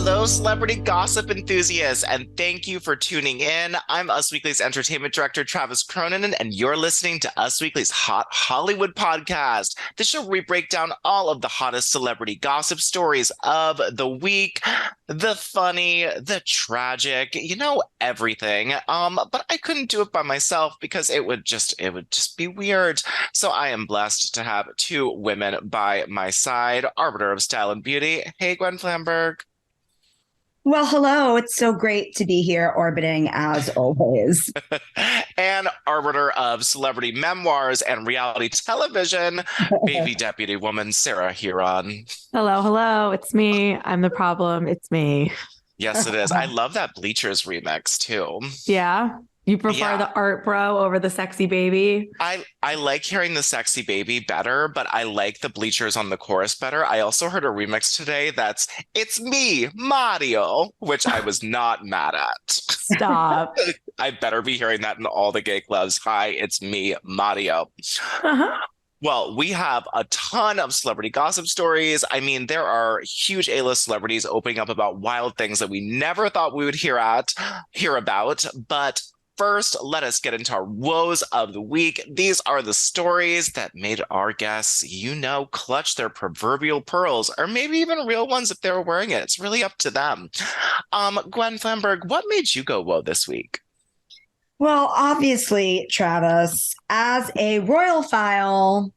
Hello, celebrity gossip enthusiasts, and thank you for tuning in. I'm Us Weekly's entertainment director, Travis Cronin, and you're listening to Us Weekly's Hot Hollywood podcast, the show where we break down all of the hottest celebrity gossip stories of the week, the funny, the tragic, everything. But I couldn't do it by myself because it would just be weird. So I am blessed to have two women by my side, arbiter of style and beauty. Hey, Gwen Flamberg. Well, hello. It's so great to be here orbiting as always. And arbiter of celebrity memoirs and reality television, baby deputy woman Sarah Huron. Hello. It's me. I'm the problem. It's me. Yes, it is. I love that Bleachers remix too. Yeah. You prefer the art bro over the sexy baby? I like hearing the sexy baby better, but I like the Bleachers on the chorus better. I also heard a remix today that's It's Me, Mario, which I was not mad at. Stop. I better be hearing that in all the gay clubs. Hi, it's me, Mario. Uh-huh. Well, we have a ton of celebrity gossip stories. I mean, there are huge A-list celebrities opening up about wild things that we never thought we would hear about. But first, let us get into our woes of the week. These are the stories that made our guests, clutch their proverbial pearls, or maybe even real ones if they were wearing it. It's really up to them. Gwen Flamberg, what made you go whoa this week? Well, obviously, Travis, as a royal file,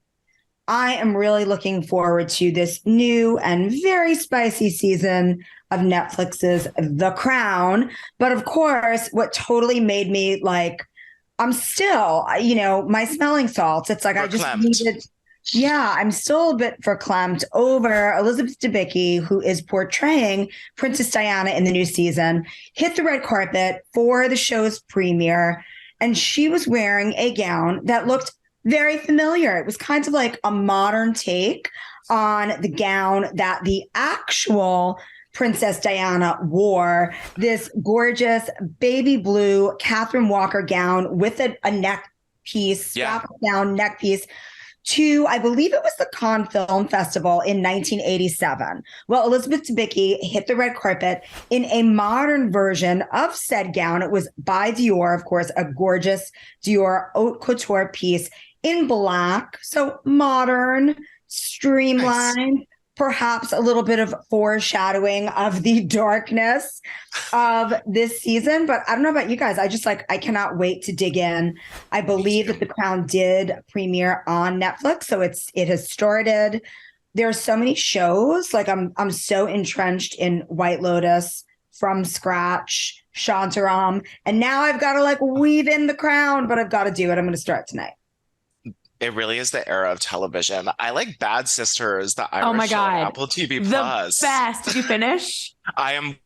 I am really looking forward to this new and very spicy season of Netflix's The Crown. But of course, what totally made me I'm still, my smelling salts. It's like I just needed. Yeah, I'm still a bit verklempt over Elizabeth Debicki, who is portraying Princess Diana in the new season, hit the red carpet for the show's premiere, and she was wearing a gown that looked very familiar. It was kind of like a modern take on the gown that the actual Princess Diana wore, this gorgeous baby blue Catherine Walker gown with a neck piece, strap down neck piece, to, I believe it was the Cannes Film Festival in 1987. Well, Elizabeth Debicki hit the red carpet in a modern version of said gown. It was by Dior, of course, a gorgeous Dior haute couture piece in black. So modern, streamlined, nice. Perhaps a little bit of foreshadowing of the darkness of this season. But I don't know about you guys. I cannot wait to dig in. I believe that The Crown did premiere on Netflix. So it has started. There are so many shows. I'm so entrenched in White Lotus, From Scratch, Shantaram. And now I've got to weave in The Crown, but I've got to do it. I'm going to start tonight. It really is the era of television. I like Bad Sisters, the Irish show on Apple TV+. The best. Did you finish? I am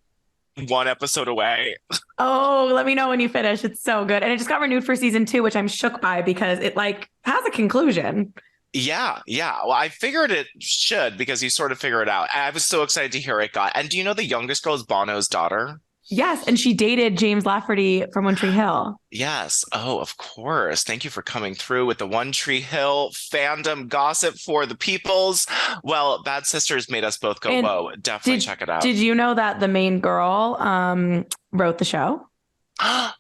one episode away. Oh, let me know when you finish. It's so good. And it just got renewed for season 2, which I'm shook by because it has a conclusion. Yeah. Well, I figured it should because you sort of figure it out. I was so excited to hear it got. And do you know the youngest girl is Bono's daughter? Yes, and she dated James Lafferty from One Tree Hill. Yes. Oh, of course. Thank you for coming through with the One Tree Hill fandom gossip for the peoples. Well, Bad Sisters made us both go, whoa, definitely check it out. Did you know that the main girl wrote the show?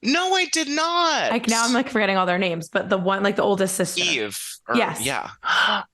No, I did not. Now I'm forgetting all their names, but the one, the oldest sister. Eve. Yes. Yeah.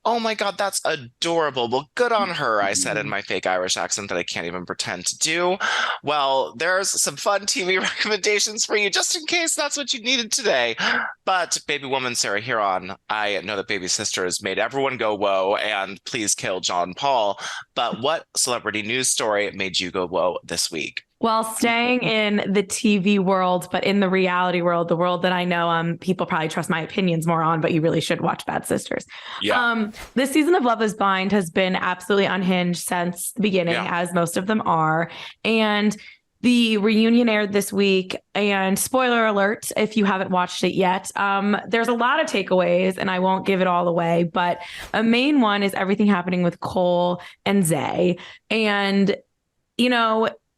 Oh my God, that's adorable. Well, good on her, I said in my fake Irish accent that I can't even pretend to do. Well, there's some fun TV recommendations for you, just in case that's what you needed today. But baby woman Sarah Huron, I know that Baby Sisters made everyone go whoa and please kill John Paul. But what celebrity news story made you go whoa this week? Well, staying in the TV world, but in the reality world, the world that I know people probably trust my opinions more on, but you really should watch Bad Sisters. Yeah. This season of Love is Blind has been absolutely unhinged since the beginning, as most of them are. And the reunion aired this week, and spoiler alert, if you haven't watched it yet, there's a lot of takeaways and I won't give it all away, but a main one is everything happening with Cole and Zay. And,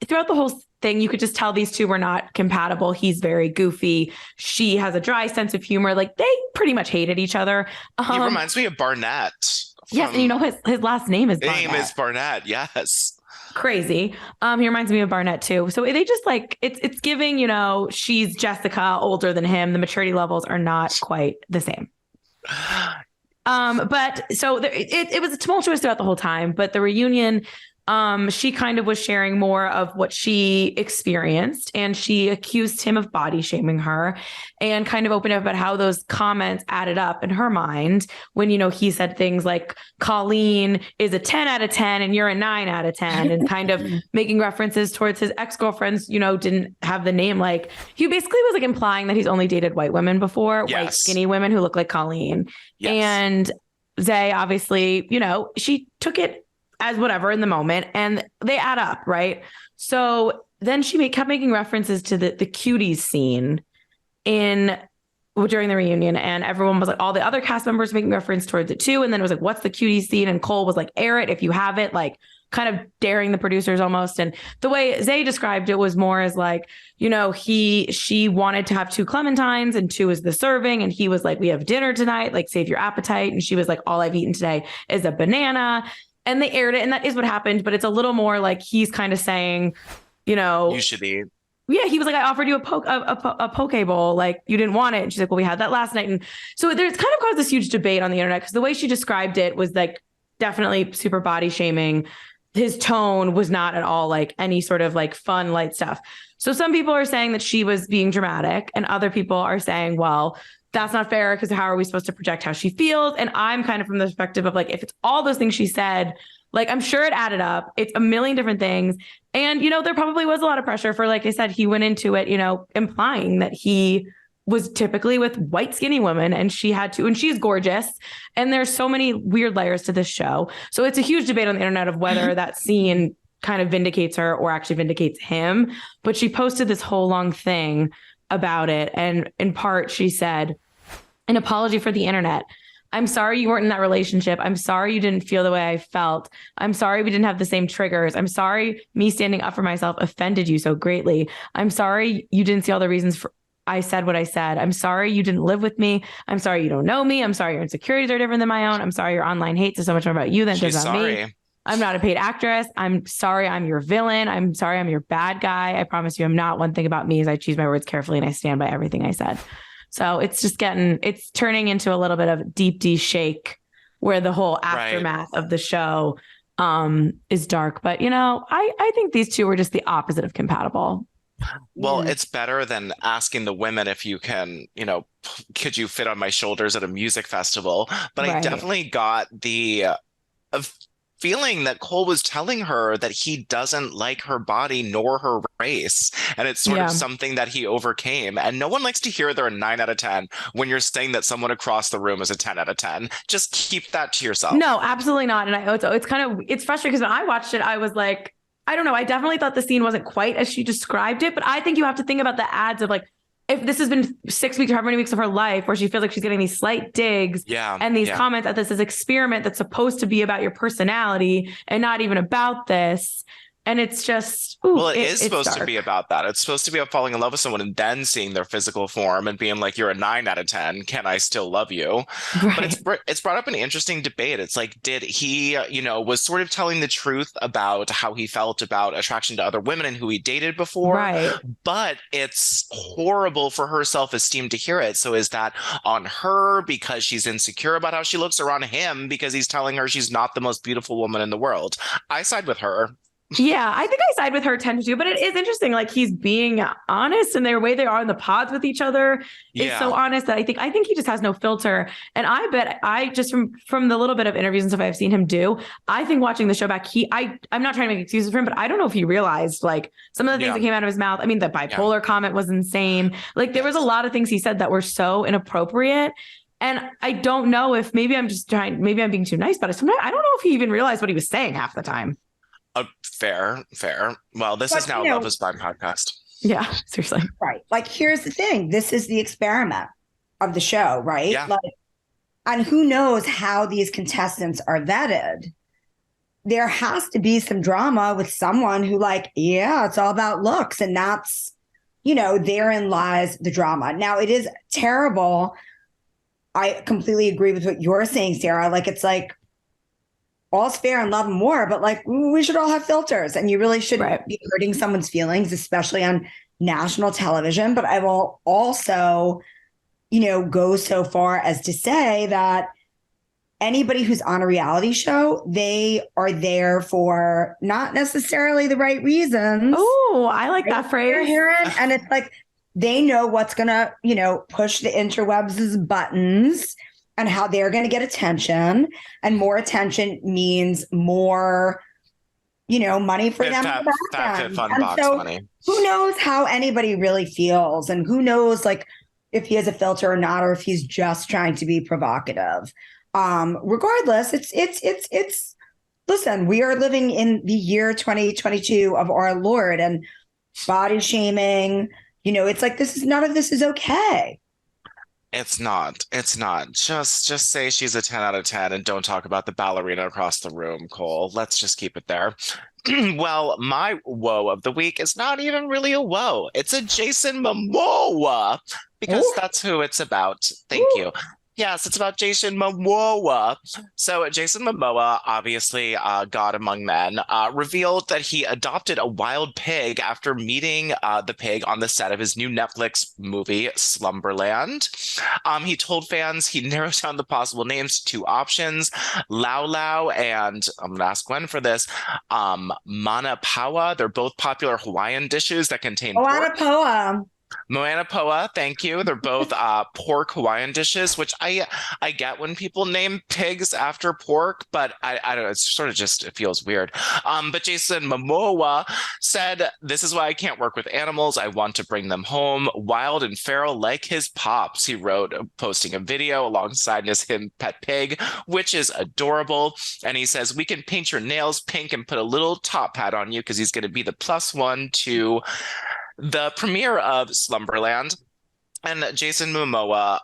throughout the whole thing, you could just tell these two were not compatible. He's very goofy. She has a dry sense of humor. They pretty much hated each other. He reminds me of Barnett. Yes, and his last name is Barnett. Name is Barnett, yes. Crazy. He reminds me of Barnett too. So they just like it's giving, she's Jessica, older than him. The maturity levels are not quite the same. But so it was tumultuous throughout the whole time. But the reunion, she kind of was sharing more of what she experienced, and she accused him of body shaming her and kind of opened up about how those comments added up in her mind when, he said things like Colleen is a 10 out of 10 and you're a 9 out of 10, and kind of making references towards his ex-girlfriends, didn't have the name. Like, he basically was like implying that he's only dated white women before, white skinny women who look like Colleen. Yes. And Zay, obviously, she took it as whatever in the moment, and they add up, right? So then she kept making references to the cuties scene during the reunion, and everyone was like, all the other cast members making reference towards it too. And then it was like, what's the cuties scene? And Cole was like, air it if you have it, like kind of daring the producers almost. And the way Zay described it was more as like, she wanted to have 2 clementines and 2 is the serving. And he was like, we have dinner tonight, like save your appetite. And she was like, all I've eaten today is a banana. And they aired it, and that is what happened. But it's a little more like he's kind of saying, you should eat. Yeah, he was like, I offered you a poke bowl, like you didn't want it. And she's like, well, we had that last night. And so there's kind of caused this huge debate on the internet, because the way she described it was like definitely super body shaming. His tone was not at all like any sort of like fun, light stuff. So some people are saying that she was being dramatic, and other people are saying, well, that's not fair, because how are we supposed to project how she feels? And I'm kind of from the perspective of like, if it's all those things she said, like, I'm sure it added up. It's a million different things. And, there probably was a lot of pressure for, like I said, he went into it, implying that he was typically with white skinny women, and she had to, and she's gorgeous. And there's so many weird layers to this show. So it's a huge debate on the internet of whether that scene kind of vindicates her or actually vindicates him. But she posted this whole long thing about it. And in part, she said, an apology for the internet. I'm sorry you weren't in that relationship. I'm sorry you didn't feel the way I felt. I'm sorry we didn't have the same triggers. I'm sorry me standing up for myself offended you so greatly. I'm sorry you didn't see all the reasons I said what I said. I'm sorry you didn't live with me. I'm sorry you don't know me. I'm sorry your insecurities are different than my own. I'm sorry your online hate is so much more about you than it is about me. I'm not a paid actress. I'm sorry I'm your villain. I'm sorry I'm your bad guy. I promise you I'm not. One thing about me is I choose my words carefully, and I stand by everything I said. So it's just it's turning into a little bit of deep D shake, where the whole aftermath of the show is dark. But, I think these two were just the opposite of compatible. Well, it's better than asking the women if you can, could you fit on my shoulders at a music festival? But I definitely got the feeling that Cole was telling her that he doesn't like her body nor her race. And it's sort of something that he overcame. And no one likes to hear they're a 9 out of 10 when you're saying that someone across the room is a 10 out of 10. Just keep that to yourself. No, absolutely not. And it's frustrating, because when I watched it, I was like, I don't know. I definitely thought the scene wasn't quite as she described it, but I think you have to think about the ads of like, if this has been 6 weeks or however many weeks of her life where she feels like she's getting these slight digs and these comments that this is experiment that's supposed to be about your personality and not even about this. And it's just, it is supposed to be about that. It's supposed to be about falling in love with someone and then seeing their physical form and being like, you're a 9 out of 10. Can I still love you? Right. But it's brought up an interesting debate. It's like, did he, was sort of telling the truth about how he felt about attraction to other women and who he dated before? Right. But it's horrible for her self-esteem to hear it. So is that on her because she's insecure about how she looks, or on him because he's telling her she's not the most beautiful woman in the world? I side with her. Yeah, I think I side with her 10 to 2, but it is interesting. Like, he's being honest, and the way they are in the pods with each other is so honest that I think he just has no filter. And I bet I just from the little bit of interviews and stuff I've seen him do, I think watching the show back, I'm not trying to make excuses for him, but I don't know if he realized like some of the things that came out of his mouth. I mean, the bipolar comment was insane. Like, there was a lot of things he said that were so inappropriate. And I don't know if maybe I'm being too nice, but sometimes I don't know if he even realized what he was saying half the time. Fair. Well, this is now a Love is Blind podcast. Yeah, seriously. Right. Like, here's the thing. This is the experiment of the show, right? Yeah. Like, and who knows how these contestants are vetted. There has to be some drama with someone who it's all about looks. And that's, therein lies the drama. Now, it is terrible. I completely agree with what you're saying, Sarah. Like, it's like, all's fair in love and war, but like we should all have filters, and you really shouldn't be hurting someone's feelings, especially on national television. But I will also, go so far as to say that anybody who's on a reality show, they are there for not necessarily the right reasons. Oh, I like that phrase. And it's like they know what's going to, push the interwebs' buttons and how they're going to get attention. And more attention means more, money for them. Money. Who knows how anybody really feels, and who knows, like, if he has a filter or not, or if he's just trying to be provocative. Regardless, it's listen, we are living in the year 2022 of our Lord, and body shaming, it's like none of this is okay. It's not. Just say she's a 10 out of 10 and don't talk about the ballerina across the room, Cole. Let's just keep it there. Well, my woe of the week is not even really a woe. It's a Jason Momoa, because that's who it's about. Thank you. Yes, it's about Jason Momoa. So Jason Momoa, obviously God among men, revealed that he adopted a wild pig after meeting the pig on the set of his new Netflix movie, Slumberland. He told fans he narrowed down the possible names to two options, Lau Lau and, I'm going to ask Gwen for this, Mana Pawa. They're both popular Hawaiian dishes that contain pork. Moana Poa, thank you. They're both pork Hawaiian dishes, which I get when people name pigs after pork, but I don't know, it's sort of just, it feels weird. But Jason Momoa said, "This is why I can't work with animals. I want to bring them home, wild and feral like his pops," he wrote, posting a video alongside his pet pig, which is adorable. And he says, "We can paint your nails pink and put a little top hat on you," because he's going to be the +1 to the premiere of Slumberland. And Jason Momoa,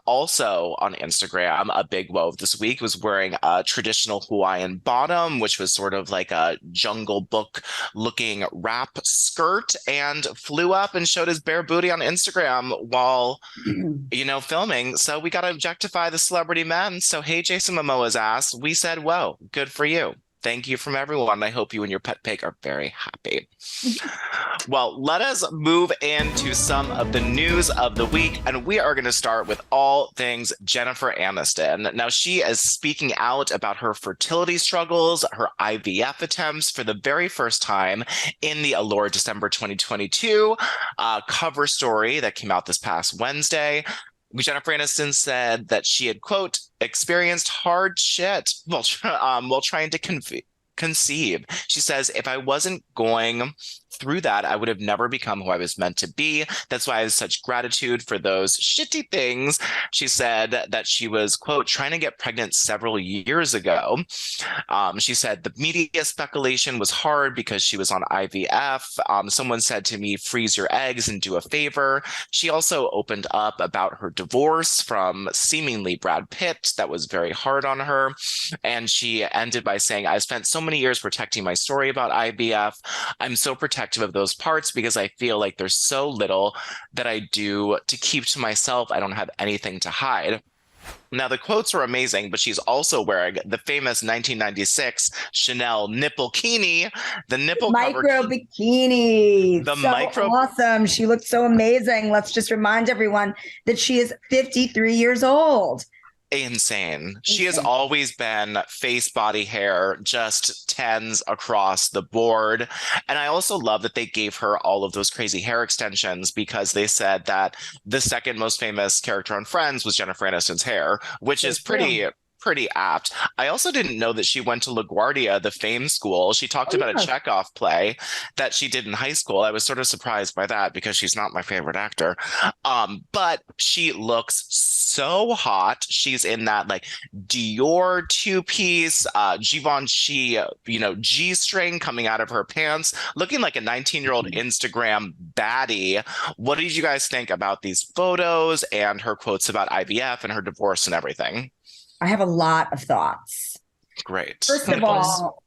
also on Instagram, a big woe of this week, was wearing a traditional Hawaiian bottom, which was sort of like a Jungle Book looking wrap skirt, and flew up and showed his bare booty on Instagram while, filming. So we got to objectify the celebrity men. So, hey, Jason Momoa's ass, we said, whoa, good for you. Thank you from everyone. I hope you and your pet pig are very happy. Well, let us move into some of the news of the week, and we are going to start with all things Jennifer Aniston. Now, she is speaking out about her fertility struggles, her IVF attempts for the very first time in the Allure December 2022 cover story that came out this past Wednesday. Jennifer Aniston said that she had, quote, experienced hard shit while trying to conceive. She says, "If I wasn't going through that, I would have never become who I was meant to be. That's why I have such gratitude for those shitty things." She said that she was, quote, trying to get pregnant several years ago. She said the media speculation was hard because she was on IVF. Someone said to me, "Freeze your eggs and do a favor." She also opened up about her divorce from seemingly Brad Pitt. That was very hard on her. And she ended by saying, "I spent so many years protecting my story about IVF. I'm so protective of those parts because I feel like there's so little that I do to keep to myself. I don't have anything to hide." Now, the quotes are amazing, but she's also wearing the famous 1996 Chanel nipple bikini, the nipple micro bikini. The awesome. She looked so amazing. Let's just remind everyone that she is 53 years old. Insane. She has always been face, body, hair, just 10s across the board. And I also love that they gave her all of those crazy hair extensions, because they said that the second most famous character on Friends was Jennifer Aniston's hair, which is pretty apt. I also didn't know that she went to LaGuardia, the Fame School. She talked about a Chekhov play that she did in high school. I was sort of surprised by that because she's not my favorite actor. But she looks so hot. She's in that like Dior two-piece, Givenchy, G-string coming out of her pants, looking like a 19-year-old Instagram baddie. What did you guys think about these photos and her quotes about IVF and her divorce and everything? I have a lot of thoughts. Great. First of all,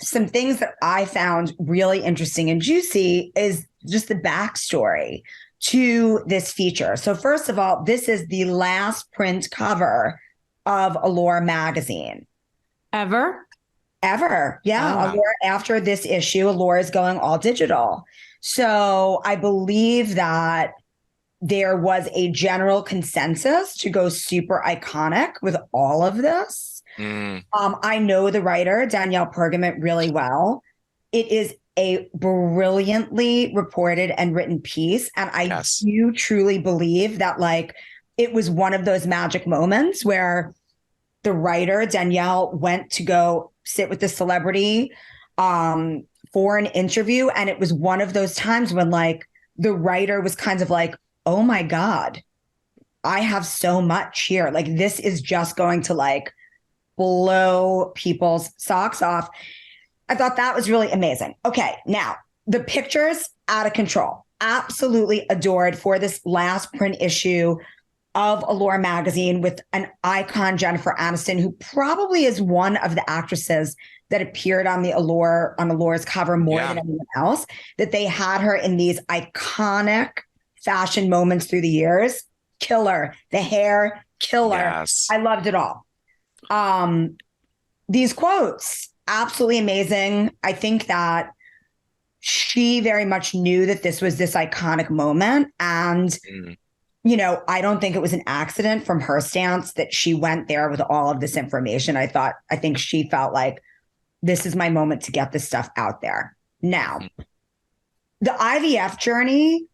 some things that I found really interesting and juicy is just the backstory to this feature. So first of all, this is the last print cover of Allure magazine. Ever? Ever. Yeah. Oh. Allure, after this issue, Allure is going all digital. So I believe that there was a general consensus to go super iconic with all of this. I know the writer, Danielle Pergament, really well. It is a brilliantly reported and written piece. And I do truly believe that, like, it was one of those magic moments where the writer, Danielle, went to go sit with the celebrity for an interview. And it was one of those times when, like, the writer was kind of like, oh my God, I have so much here. Like, this is just going to, like, blow people's socks off. I thought that was really amazing. Okay, now the pictures out of control. Absolutely adored for this last print issue of Allure magazine with an icon, Jennifer Aniston, who probably is one of the actresses that appeared on Allure's cover more than anyone else. That they had her in these iconic fashion moments through the years. Killer, the hair, killer. Yes. I loved it all. These quotes, absolutely amazing. I think that she very much knew that this was this iconic moment. And, you know, I don't think it was an accident from her stance that she went there with all of this information. I think she felt like, this is my moment to get this stuff out there. Now, the IVF journey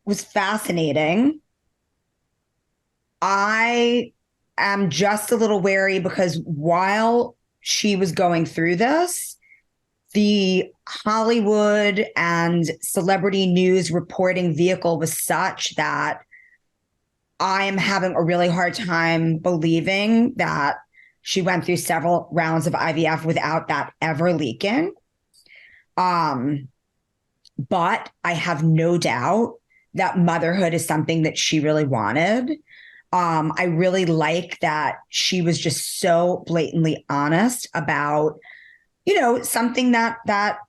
was fascinating. I am just a little wary because while she was going through this, the Hollywood and celebrity news reporting vehicle was such that I am having a really hard time believing that she went through several rounds of IVF without that ever leaking. But I have no doubt that motherhood is something that she really wanted. I really like that she was just so blatantly honest about, you know, something that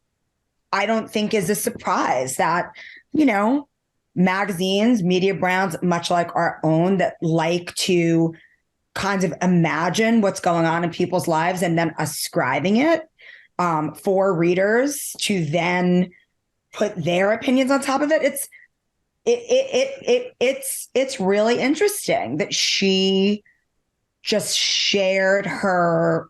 I don't think is a surprise, that, you know, magazines, media brands, much like our own, that like to kind of imagine what's going on in people's lives and then ascribing it for readers to then put their opinions on top of it. It's really interesting that she just shared her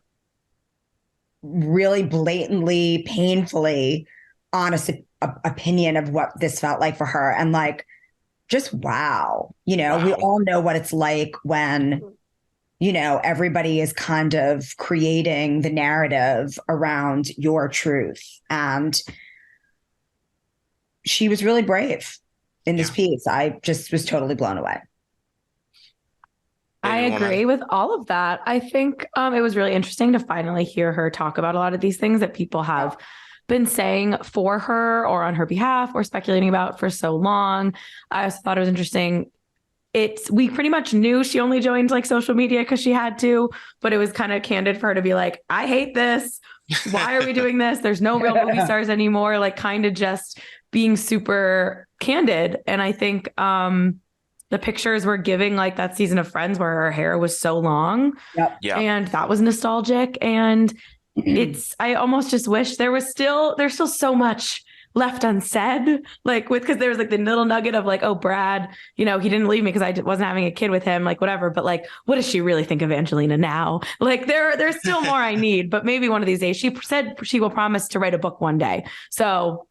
really blatantly, painfully honest opinion of what this felt like for her. And, like, just wow. You know, we all know what it's like when, you know, everybody is kind of creating the narrative around your truth. And she was really brave in this piece. I just was totally blown away. I agree with all of that. I think it was really interesting to finally hear her talk about a lot of these things that people have been saying for her or on her behalf or speculating about for so long. I also thought it was interesting. We pretty much knew she only joined, like, social media because she had to, but it was kind of candid for her to be like, I hate this. Why are we doing this? There's no real movie stars anymore. Like, kind of just being super candid. And I think the pictures were giving, like, that season of Friends where her hair was so long. Yep. Yeah. And that was nostalgic. And I almost just wish there's still so much left unsaid, like, because there was, like, the little nugget of, like, oh, Brad, you know, he didn't leave me because I wasn't having a kid with him, like, whatever. But, like, what does she really think of Angelina now? Like, there's still more I need, but maybe one of these days. She said she will promise to write a book one day. So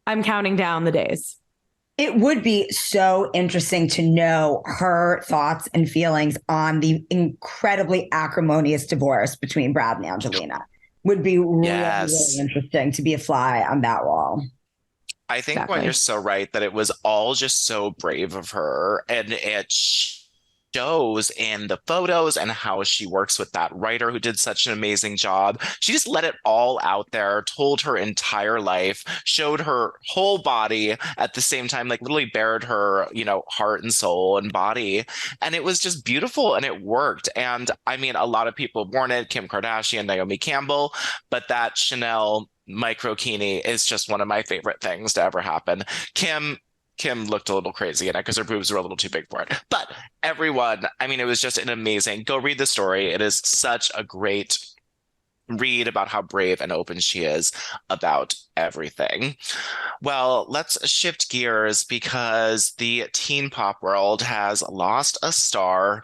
I'm counting down the days. It would be so interesting to know her thoughts and feelings on the incredibly acrimonious divorce between Brad and Angelina. Would be really, really interesting to be a fly on that wall. I think when you're so right that it was all just so brave of her, and it shows in the photos and how she works with that writer who did such an amazing job. She just let it all out there, told her entire life, showed her whole body at the same time, like, literally bared her, you know, heart and soul and body. And it was just beautiful and it worked. And I mean, a lot of people wanted Kim Kardashian, Naomi Campbell, but that Chanel microkini is just one of my favorite things to ever happen. Kim looked a little crazy in it because her boobs were a little too big for it. But everyone, I mean, it was just an amazing, go read the story. It is such a great read about how brave and open she is about everything. Well, let's shift gears because the teen pop world has lost a star.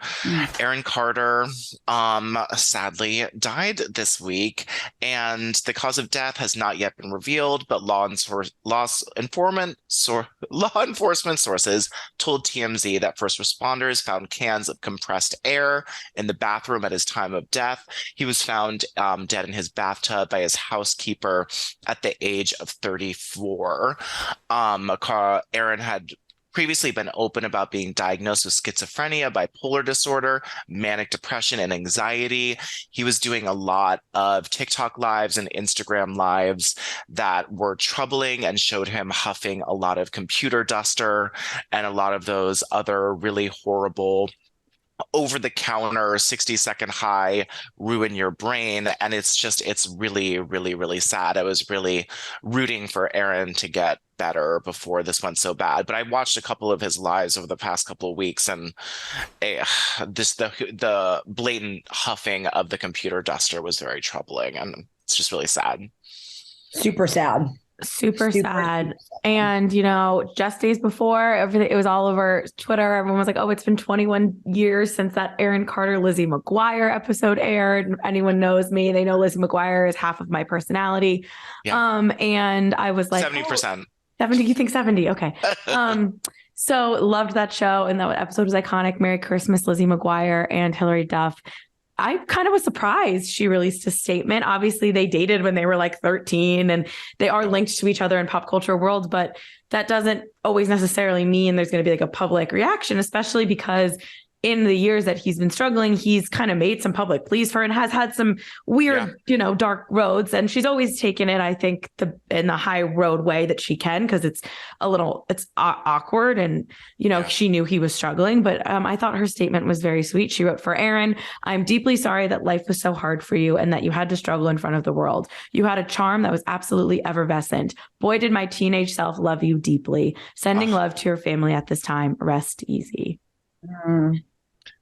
Aaron Carter, sadly died this week, and the cause of death has not yet been revealed, but law enforcement sources told TMZ that first responders found cans of compressed air in the bathroom at his time of death. He was found dead in his bathtub by his housekeeper at the age of 34. Aaron had previously been open about being diagnosed with schizophrenia, bipolar disorder, manic depression, and anxiety. He was doing a lot of TikTok lives and Instagram lives that were troubling and showed him huffing a lot of computer duster and a lot of those other really horrible over-the-counter 60-second high ruin your brain. And it's really, really, really sad. I was really rooting for Aaron to get better before this went so bad. But I watched a couple of his lives over the past couple of weeks, and the blatant huffing of the computer duster was very troubling, and it's just really sad. Super sad. Super sad. And, just days before, it was all over Twitter. Everyone was like, oh, it's been 21 years since that Aaron Carter, Lizzie McGuire episode aired. Anyone knows me, they know Lizzie McGuire is half of my personality. Yeah. And I was like, 70%. 70, you think 70? Okay. So loved that show. And that episode was iconic. Merry Christmas, Lizzie McGuire and Hilary Duff. I kind of was surprised she released a statement. Obviously, they dated when they were like 13 and they are linked to each other in pop culture world, but that doesn't always necessarily mean there's going to be like a public reaction, especially because in the years that he's been struggling, he's kind of made some public pleas for her and has had some weird, dark roads. And she's always taken it, I think, in the high road way that she can, because it's awkward. And, she knew he was struggling. But I thought her statement was very sweet. She wrote, "For Aaron, I'm deeply sorry that life was so hard for you and that you had to struggle in front of the world. You had a charm that was absolutely effervescent. Boy, did my teenage self love you deeply. Sending love to your family at this time. Rest easy."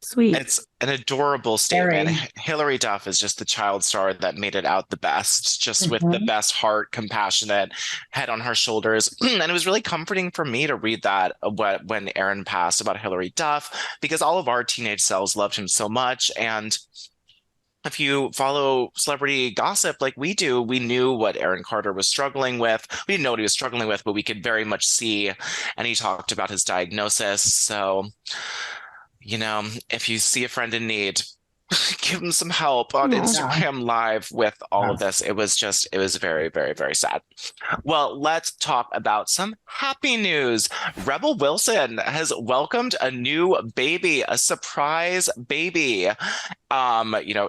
Sweet. It's an adorable statement. Hilary Duff is just the child star that made it out the best, just with the best heart, compassionate, head on her shoulders. And it was really comforting for me to read that when Aaron passed about Hilary Duff, because all of our teenage selves loved him so much. And if you follow celebrity gossip like we do, we knew what Aaron Carter was struggling with. We didn't know what he was struggling with, but we could very much see, and he talked about his diagnosis. So, if you see a friend in need, give him some help on Instagram Live with all of this. It was very, very, very sad. Well, let's talk about some happy news. Rebel Wilson has welcomed a new baby, a surprise baby.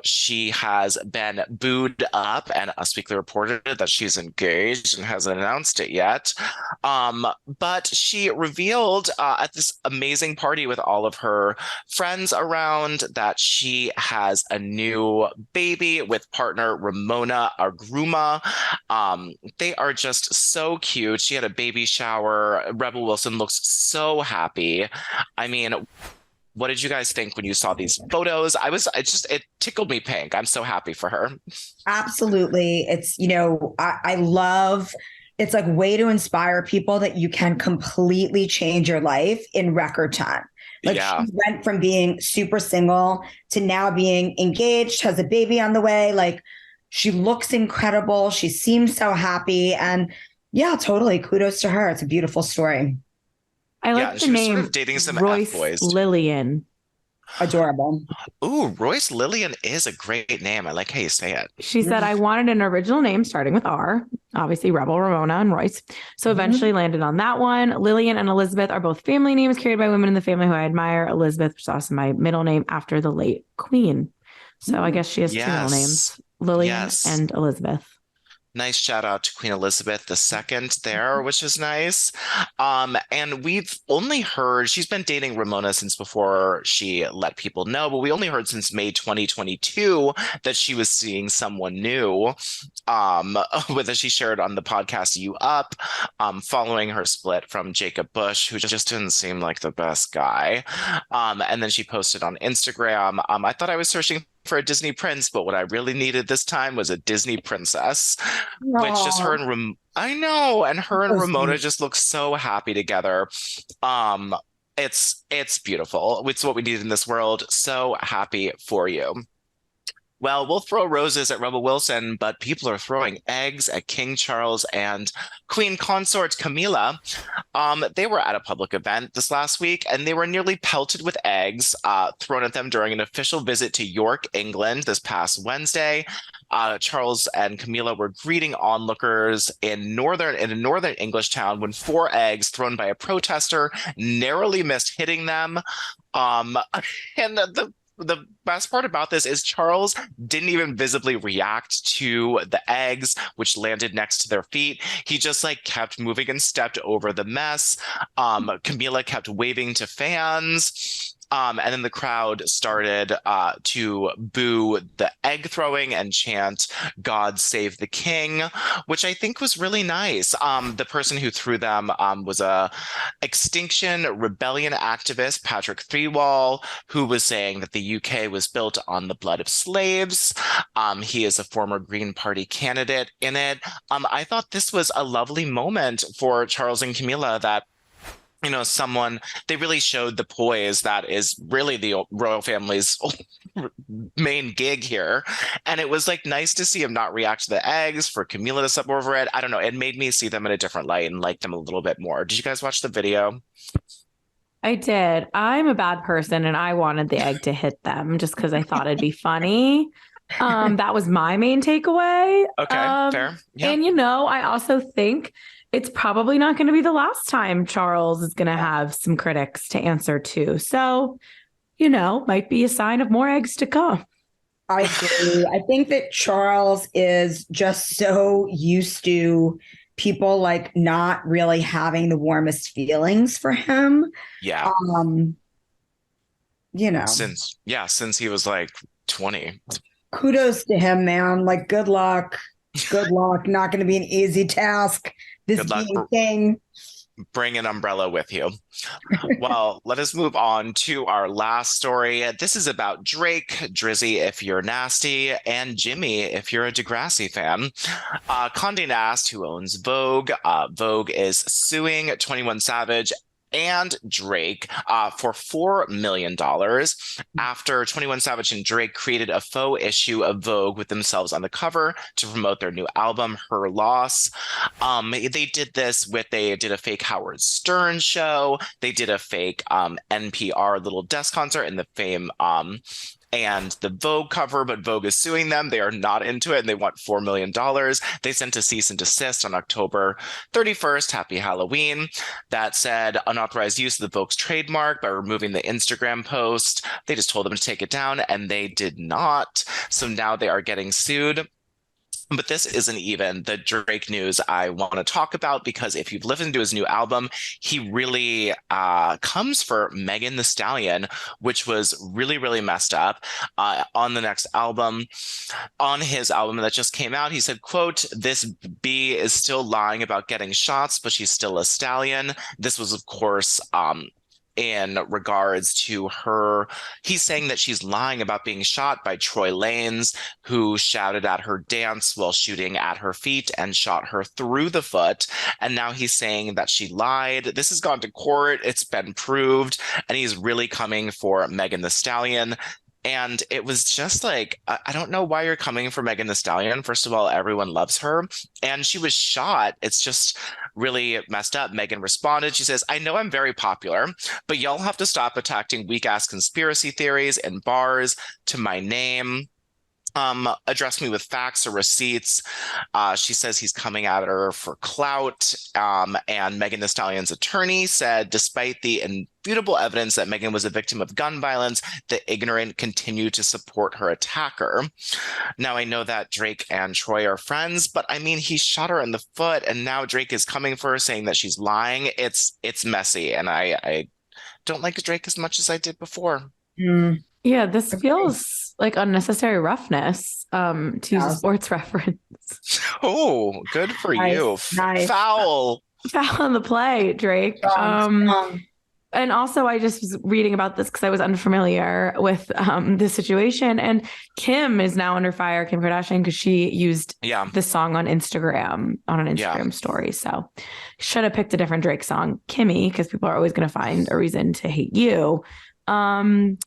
She has been booed up, and Us Weekly reported that she's engaged and hasn't announced it yet. But she revealed at this amazing party with all of her friends around that she has a new baby with partner Ramona Agruma. They are just so cute. She had a baby shower. Rebel Wilson looks so happy. I mean, what did you guys think when you saw these photos? It tickled me pink. I'm so happy for her. Absolutely. It's, I love, it's like way to inspire people that you can completely change your life in record time. She went from being super single to now being engaged, has a baby on the way. Like, she looks incredible. She seems so happy. And totally. Kudos to her. It's a beautiful story. I like the name, sort of dating some Royce F-boys. Lillian. Adorable. Ooh, Royce Lillian is a great name. I like how you say it. She said, I wanted an original name starting with R, obviously Rebel, Ramona, and Royce. So eventually landed on that one. Lillian and Elizabeth are both family names carried by women in the family who I admire. Elizabeth was also my middle name after the late Queen. So I guess she has two middle names, Lillian and Elizabeth. Nice shout out to Queen Elizabeth II there, which is nice. And we've only heard, she's been dating Ramona since before she let people know, but we only heard since May 2022 that she was seeing someone new, with, as she shared on the podcast You Up, following her split from Jacob Bush, who just didn't seem like the best guy. And then she posted on Instagram, I thought I was searching for a Disney prince, but what I really needed this time was a Disney princess, which just Aw, I know, and her and so Ramona sweet. just look so happy together. Um, it's beautiful. It's what we need in this world. So happy for you. Well, we'll throw roses at Rebel Wilson, but people are throwing eggs at King Charles and Queen Consort Camilla. They were at a public event this last week, and they were nearly pelted with eggs thrown at them during an official visit to York, England, this past Wednesday. Charles and Camilla were greeting onlookers in a northern English town when four eggs thrown by a protester narrowly missed hitting them. Um, and the best part about this is Charles didn't even visibly react to the eggs, which landed next to their feet. He just like kept moving and stepped over the mess. Camila kept waving to fans. And then the crowd started to boo the egg throwing and chant "God Save the King," which I think was really nice. The person who threw them was a Extinction Rebellion activist, Patrick Threewall, who was saying that the UK was built on the blood of slaves. He is a former Green Party candidate in it. I thought this was a lovely moment for Charles and Camilla that someone they really showed the poise that is really the royal family's main gig here. And it was like nice to see him not react to the eggs, for Camila to step over it. I don't know. It made me see them in a different light and like them a little bit more. Did you guys watch the video? I did. I'm a bad person and I wanted the egg to hit them just because I thought it'd be funny. That was my main takeaway. Okay, fair. Yeah. And I also think it's probably not going to be the last time Charles is going to have some critics to answer to. So, might be a sign of more eggs to come. I agree. I think that Charles is just so used to people like not really having the warmest feelings for him. Yeah. Since he was like 20. Kudos to him, man. Like, good luck. Good luck. Not going to be an easy task. This being king. Bring an umbrella with you. Well, let us move on to our last story. This is about Drake, Drizzy if you're nasty, and Jimmy if you're a Degrassi fan. Condé Nast, who owns Vogue, Vogue is suing 21 Savage and Drake for $4 million after 21 Savage and Drake created a faux issue of Vogue with themselves on the cover to promote their new album, Her Loss. They did this they did a fake Howard Stern show. They did a fake NPR little desk concert in the Fame and the Vogue cover, but Vogue is suing them. They are not into it and they want $4 million. They sent a cease and desist on October 31st. Happy Halloween. That said, unauthorized use of the Vogue's trademark by removing the Instagram post. They just told them to take it down and they did not. So now they are getting sued. But this isn't even the Drake news I want to talk about, because if you've listened to his new album, he really comes for Megan Thee Stallion, which was really, really messed up. On the next album, on his album that just came out, he said, quote, "This bee is still lying about getting shots, but she's still a stallion." This was, of course, in regards to her. He's saying that she's lying about being shot by Troy Lanez, who shouted at her dance while shooting at her feet and shot her through the foot. And now he's saying that she lied. This has gone to court. It's been proved. And he's really coming for Megan Thee Stallion. And it was just like, I don't know why you're coming for Megan Thee Stallion. First of all, everyone loves her. And she was shot. It's just really messed up. Megan responded. She says, "I know I'm very popular, but y'all have to stop attacking weak-ass conspiracy theories and bars to my name. Address me with facts or receipts." She says he's coming at her for clout. And Megan Thee Stallion's attorney said, despite the indisputable evidence that Megan was a victim of gun violence, the ignorant continue to support her attacker. Now, I know that Drake and Troy are friends, but I mean, he shot her in the foot, and now Drake is coming for her, saying that she's lying. It's messy, and I don't like Drake as much as I did before. Yeah, this feels like unnecessary roughness, to use a sports reference. Oh, good for Nice, you. nice. Foul. Foul on the play, Drake. And also, I just was reading about this because I was unfamiliar with this situation. And Kim is now under fire, Kim Kardashian, because she used the song on Instagram, on an Instagram story. So should have picked a different Drake song, Kimmy, because people are always going to find a reason to hate you. And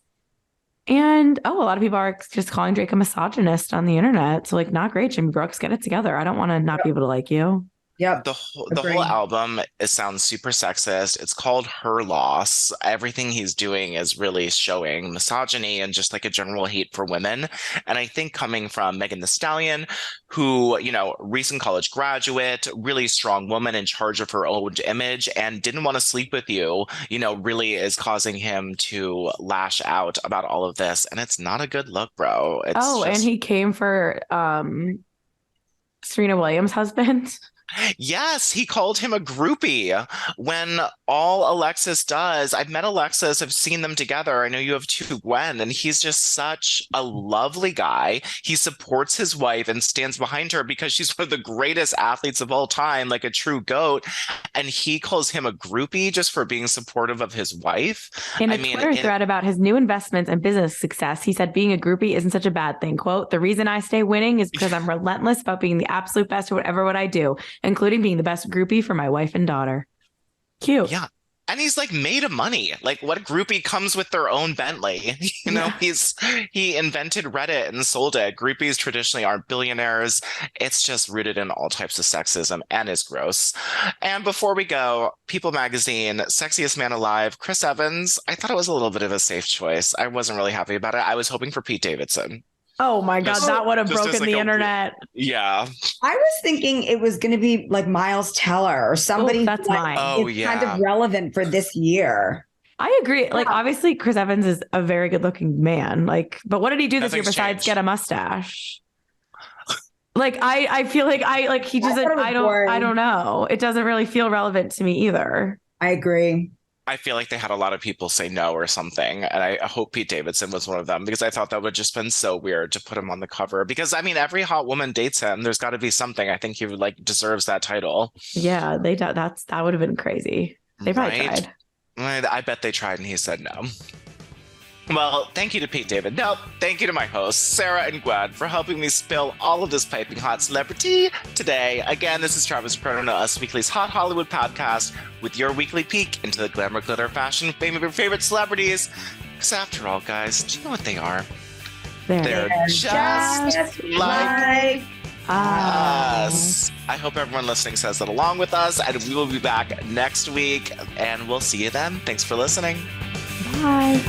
a lot of people are just calling Drake a misogynist on the internet. So like, not great, Jimmy Brooks, get it together. I don't want to not be able to like you. Yep. The whole album, it sounds super sexist. It's called Her Loss. Everything he's doing is really showing misogyny and just like a general hate for women. And I think coming from Megan Thee Stallion, who, recent college graduate, really strong woman in charge of her own image and didn't want to sleep with you, really is causing him to lash out about all of this. And it's not a good look, bro. And he came for Serena Williams' husband. Yes, he called him a groupie when all Alexis does. I've met Alexis, I've seen them together. I know you have too, Gwen, and he's just such a lovely guy. He supports his wife and stands behind her because she's one of the greatest athletes of all time, like a true GOAT. And he calls him a groupie just for being supportive of his wife. In a Twitter thread about his new investments and business success, he said, being a groupie isn't such a bad thing. Quote, the reason I stay winning is because I'm relentless about being the absolute best at whatever I do, including being the best groupie for my wife and daughter. Cute. Yeah. And he's like made of money. Like what groupie comes with their own Bentley? He invented Reddit and sold it. Groupies traditionally aren't billionaires. It's just rooted in all types of sexism and is gross. And before we go, People Magazine, Sexiest Man Alive, Chris Evans. I thought it was a little bit of a safe choice. I wasn't really happy about it. I was hoping for Pete Davidson. Oh my God, that would have broken the internet. Yeah. I was thinking it was going to be like Miles Teller or somebody that's mine. Kind of relevant for this year. I agree. Like, obviously, Chris Evans is a very good looking man. Like, but what did he do this year besides get a mustache? Like, I feel like he doesn't, I don't know. It doesn't really feel relevant to me either. I agree. I feel like they had a lot of people say no or something. And I hope Pete Davidson was one of them because I thought that would just been so weird to put him on the cover. Because I mean, every hot woman dates him. There's got to be something. I think he deserves that title. Yeah, that would have been crazy. They probably tried. I bet they tried and he said no. Well, thank you to Pete David. No, thank you to my hosts, Sarah and Gwen, for helping me spill all of this piping hot celebrity today. Again, this is Travis Cronin of Us Weekly's Hot Hollywood podcast with your weekly peek into the glamour, glitter, fashion, fame of your favorite celebrities. Because after all, guys, do you know what they are? They're just like us. I hope everyone listening says that along with us, and we will be back next week, and we'll see you then. Thanks for listening. Bye.